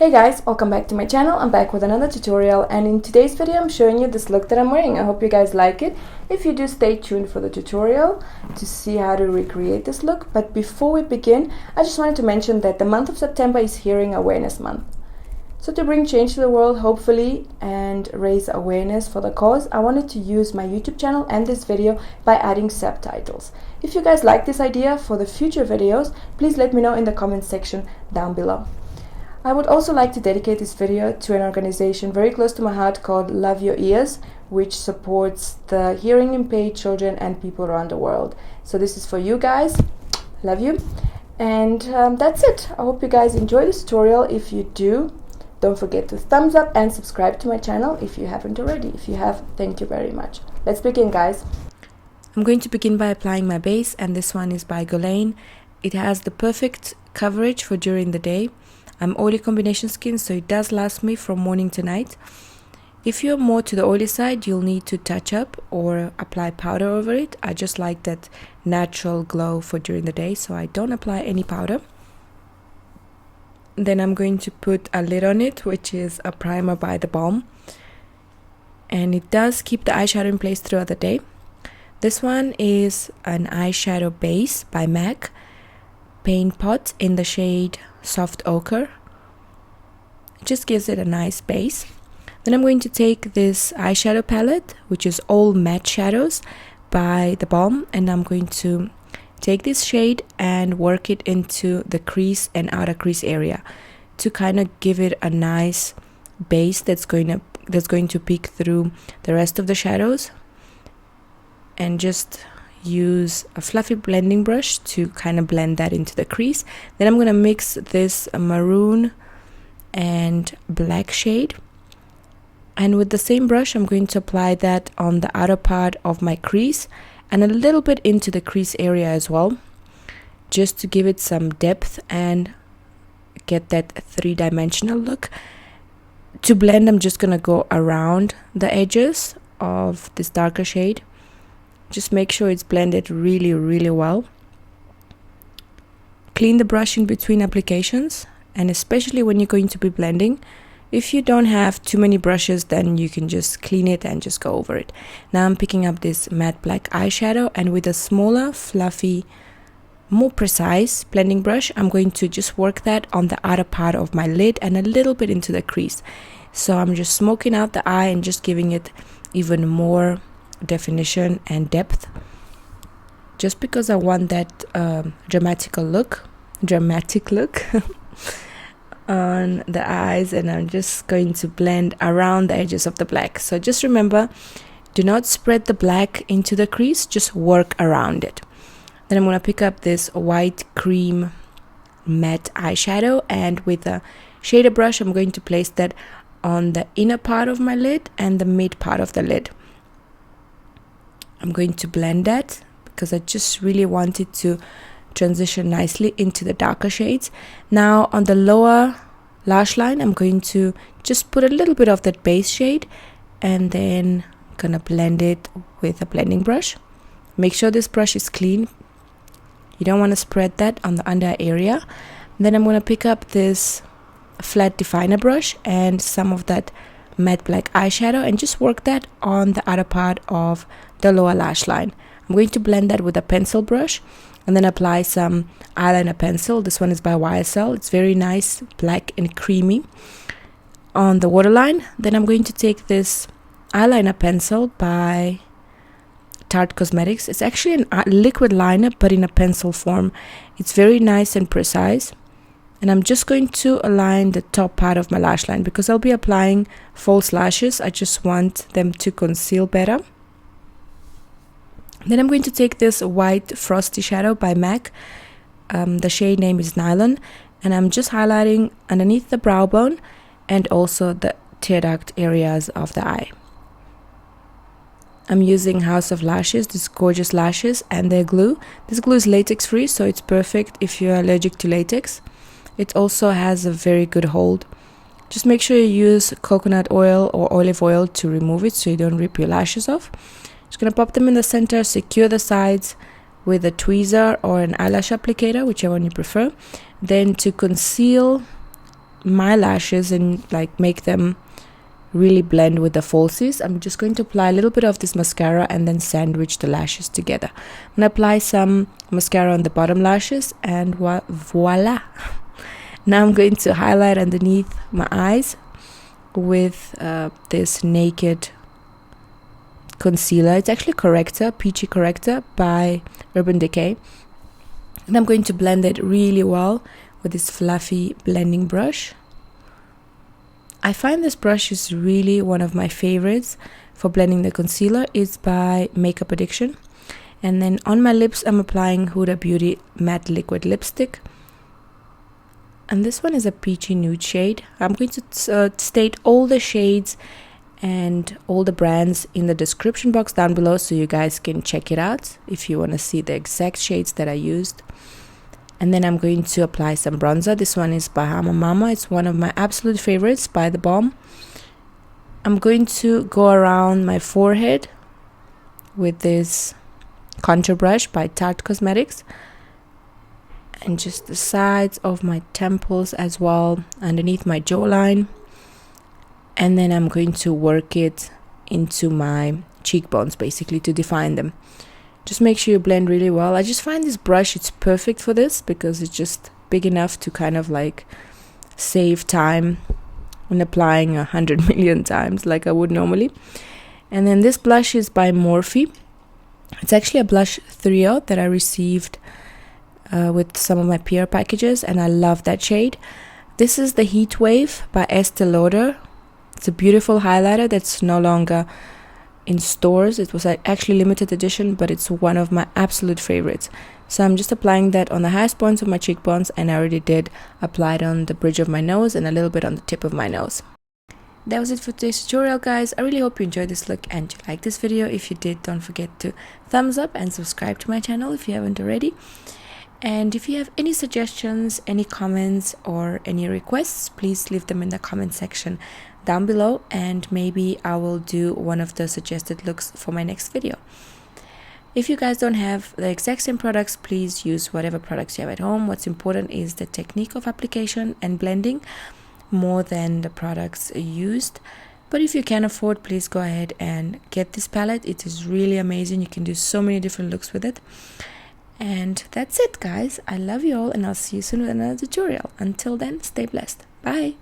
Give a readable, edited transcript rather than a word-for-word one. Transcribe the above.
Hey guys, welcome back to my channel. I'm back with another tutorial, and in today's video I'm showing you this look that I'm wearing. I hope you guys like it. If you do, stay tuned for the tutorial to see how to recreate this look. But before we begin, I just wanted to mention that the month of September is Hearing Awareness Month. So to bring change to the world, hopefully, and raise awareness for the cause, I wanted to use my YouTube channel and this video by adding subtitles. If you guys like this idea for the future videos, please let me know in the comment section down below. I would also like to dedicate this video to an organization very close to my heart called Love Your Ears, which supports the hearing impaired children and people around the world. So this is for you guys. Love you. And that's it. I hope you guys enjoy this tutorial. If you do, don't forget to thumbs up and subscribe to my channel if you haven't already. If you have, thank you very much. Let's begin, guys. I'm going to begin by applying my base, and this one is by Guerlain. It has the perfect coverage for during the day. I'm oily combination skin, so it does last me from morning to night. If you're more to the oily side, you'll need to touch up or apply powder over it. I just like that natural glow for during the day, so I don't apply any powder. Then I'm going to put a lid on it, which is a primer by the Balm, and it does keep the eyeshadow in place throughout the day. This one is an eyeshadow base by MAC Paint Pot in the shade Soft Ochre. It just gives it a nice base. Then I'm going to take this eyeshadow palette, which is all matte shadows by the Balm, and I'm going to take this shade and work it into the crease and outer crease area to kind of give it a nice base that's going to peek through the rest of the shadows. And just use a fluffy blending brush to kind of blend that into the crease. Then I'm going to mix this maroon and black shade, and with the same brush I'm going to apply that on the outer part of my crease and a little bit into the crease area as well, just to give it some depth and get that three-dimensional look. To blend, I'm just gonna go around the edges of this darker shade. Just make sure it's blended really well. Clean the brush in between applications, and especially when you're going to be blending. If you don't have too many brushes, then you can just clean it and just go over it. Now I'm picking up this matte black eyeshadow, and with a smaller, fluffy, more precise blending brush, I'm going to just work that on the outer part of my lid and a little bit into the crease. So I'm just smoking out the eye and just giving it even more definition and depth, just because I want that dramatic look on the eyes. And I'm just going to blend around the edges of the black. So just remember, do not spread the black into the crease, just work around it. Then I'm going to pick up this white cream matte eyeshadow, and with a shader brush I'm going to place that on the inner part of my lid and the mid part of the lid. I'm going to blend that because I just really wanted to transition nicely into the darker shades. Now on the lower lash line I'm going to just put a little bit of that base shade, and then I'm gonna blend it with a blending brush. Make sure this brush is clean. You don't want to spread that on the under area. Then I'm going to pick up this flat definer brush and some of that matte black eyeshadow and just work that on the outer part of the lower lash line. I'm going to blend that with a pencil brush and then apply some eyeliner pencil. This one is by YSL. It's very nice, black and creamy on the waterline. Then I'm going to take this eyeliner pencil by Tarte Cosmetics. It's actually a liquid liner but in a pencil form. It's very nice and precise. And I'm just going to align the top part of my lash line because I'll be applying false lashes. I just want them to conceal better. Then I'm going to take this white frosty shadow by MAC. The shade name is Nylon, and I'm just highlighting underneath the brow bone and also the tear duct areas of the eye. I'm using House of Lashes, these gorgeous lashes, and their glue. This glue is latex free, so it's perfect if you're allergic to latex. It also has a very good hold. Just make sure you use coconut oil or olive oil to remove it so you don't rip your lashes off. Just gonna pop them in the center, secure the sides with a tweezer or an eyelash applicator, whichever one you prefer. Then to conceal my lashes and like make them really blend with the falsies, I'm just going to apply a little bit of this mascara and then sandwich the lashes together. I'm going to apply some mascara on the bottom lashes, and voila. Now I'm going to highlight underneath my eyes with this Naked concealer. It's actually corrector, peachy corrector by Urban Decay. And I'm going to blend it really well with this fluffy blending brush. I find this brush is really one of my favorites for blending the concealer. It's by Makeup Addiction. And then on my lips, I'm applying Huda Beauty Matte Liquid Lipstick. And this one is a peachy nude shade. I'm going to state all the shades and all the brands in the description box down below, so you guys can check it out if you want to see the exact shades that I used. And then I'm going to apply some bronzer. This one is Bahama Mama. It's one of my absolute favorites by the Balm. I'm going to go around my forehead with this contour brush by Tarte Cosmetics. And just the sides of my temples as well, underneath my jawline. And then I'm going to work it into my cheekbones, basically, to define them. Just make sure you blend really well. I just find this brush, it's perfect for this because it's just big enough to kind of like save time when applying 100 million times like I would normally. And then this blush is by Morphe. It's actually a blush trio that I received with some of my PR packages, and I love that shade. This is the Heat Wave by Estee Lauder. It's a beautiful highlighter that's no longer in stores. It was actually limited edition, but it's one of my absolute favorites. So I'm just applying that on the highest points of my cheekbones, and I already did apply it on the bridge of my nose and a little bit on the tip of my nose. That was it for today's tutorial, guys. I really hope you enjoyed this look and you liked this video. If you did, don't forget to thumbs up and subscribe to my channel if you haven't already. And if you have any suggestions, any comments, or any requests, please leave them in the comment section down below, and maybe I will do one of the suggested looks for my next video. If you guys don't have the exact same products, please use whatever products you have at home. What's important is the technique of application and blending more than the products used. But if you can afford, please go ahead and get this palette. It is really amazing. You can do so many different looks with it. And that's it, guys. I love you all, and I'll see you soon with another tutorial. Until then, stay blessed. Bye.